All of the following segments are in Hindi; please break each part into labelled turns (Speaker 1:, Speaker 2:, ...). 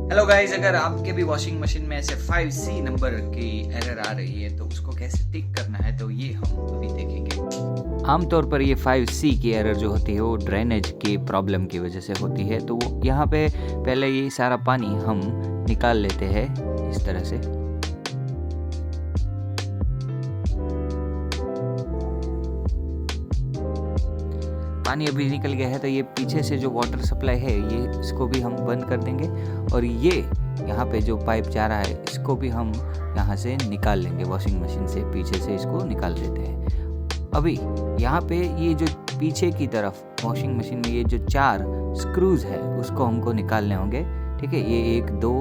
Speaker 1: हेलो गाइस, अगर आपके भी वॉशिंग मशीन में ऐसे 5C नंबर की एरर आ रही है तो उसको कैसे टिक करना है तो ये हम अभी देखेंगे। आमतौर पर ये 5C की एरर जो होती है वो ड्रेनेज की प्रॉब्लम की वजह से होती है। तो यहाँ पे पहले ये सारा पानी हम निकाल लेते हैं इस तरह से। पानी अभी निकल गया है तो ये पीछे से जो वाटर सप्लाई है ये इसको भी हम बंद कर देंगे और ये यहाँ पे जो पाइप जा रहा है इसको भी हम यहाँ से निकाल लेंगे। वॉशिंग मशीन से पीछे से इसको निकाल देते हैं। अभी यहाँ पे ये जो पीछे की तरफ वॉशिंग मशीन में ये जो 4 स्क्रूज है उसको हमको निकालने होंगे। ठीक है, ये 1 2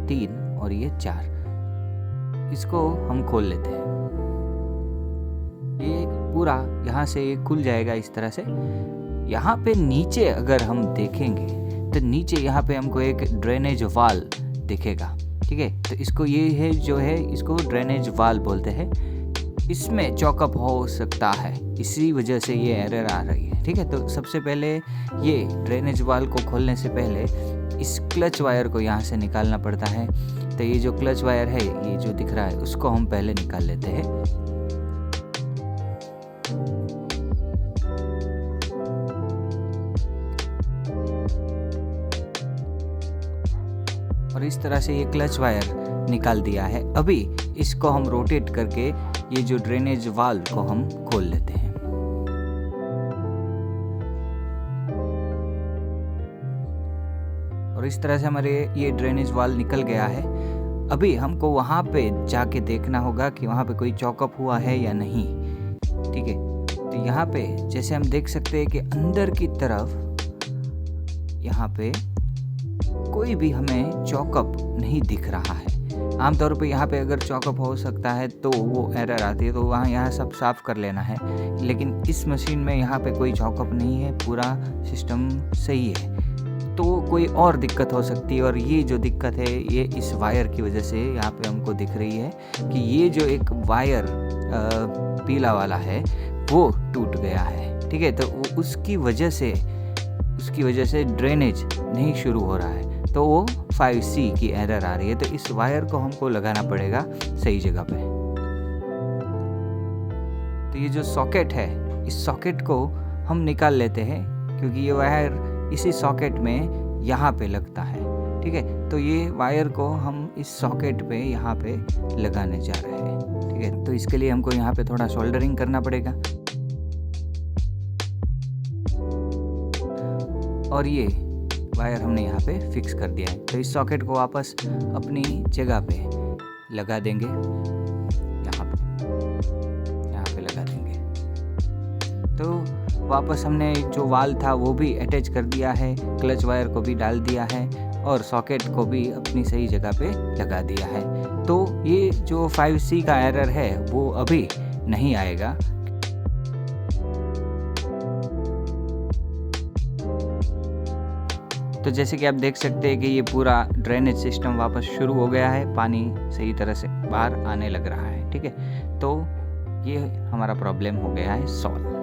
Speaker 1: 3 और ये 4, इसको हम खोल लेते हैं। ये पूरा यहाँ से ये खुल जाएगा इस तरह से। यहाँ पे नीचे अगर हम देखेंगे तो नीचे यहाँ पे हमको एक ड्रेनेज वाल दिखेगा। ठीक है, तो इसको ये है जो है इसको ड्रेनेज वाल बोलते हैं। इसमें चॉकअप हो सकता है, इसी वजह से ये एरर आ रही है। ठीक है, तो सबसे पहले ये ड्रेनेज वाल को खोलने से पहले इस क्लच वायर को यहाँ से निकालना पड़ता है। तो ये जो क्लच वायर है ये जो दिख रहा है उसको हम पहले निकाल लेते हैं। और इस तरह से ये क्लच वायर निकाल दिया है। अभी इसको हम रोटेट करके ये जो ड्रेनेज वाल्व को हम खोल लेते हैं। और इस तरह से हमारे ये ड्रेनेज वाल्व निकल गया है। अभी हमको वहाँ पे जाके देखना होगा कि वहाँ पे कोई चॉकअप हुआ है या नहीं। ठीक है, तो यहाँ पे जैसे हम देख सकते हैं कि अंदर की तरफ यहाँ पे कोई भी हमें चॉकअप नहीं दिख रहा है। आमतौर पे यहाँ पे अगर चॉकअप हो सकता है तो वो एरर आती है, तो वहाँ यहाँ सब साफ कर लेना है। लेकिन इस मशीन में यहाँ पे कोई चॉकअप नहीं है, पूरा सिस्टम सही है। तो कोई और दिक्कत हो सकती है और ये जो दिक्कत है ये इस वायर की वजह से यहाँ पे हमको दिख रही है कि ये जो एक वायर पीला वाला है वो टूट गया है। ठीक है, तो उसकी वजह से ड्रेनेज नहीं शुरू हो रहा है, तो वो 5C की एरर आ रही है। तो इस वायर को हमको लगाना पड़ेगा सही जगह पे। तो ये जो सॉकेट है इस सॉकेट को हम निकाल लेते हैं क्योंकि ये वायर इसी सॉकेट में यहाँ पे लगता है। ठीक है, तो ये वायर को हम इस सॉकेट पे यहाँ पे लगाने जा रहे हैं। ठीक है, तो इसके लिए हमको यहाँ पे थोड़ा सोल्डरिंग करना पड़ेगा। और ये वायर हमने यहाँ पे फिक्स कर दिया है। तो इस सॉकेट को वापस अपनी जगह पे लगा देंगे, यहाँ पे लगा देंगे। तो वापस हमने जो वाल था वो भी अटैच कर दिया है, क्लच वायर को भी डाल दिया है और सॉकेट को भी अपनी सही जगह पे लगा दिया है। तो ये जो 5C का एरर है वो अभी नहीं आएगा। तो जैसे कि आप देख सकते हैं कि ये पूरा ड्रेनेज सिस्टम वापस शुरू हो गया है, पानी सही तरह से बाहर आने लग रहा है। ठीक है, तो ये हमारा प्रॉब्लम हो गया है सॉल्व।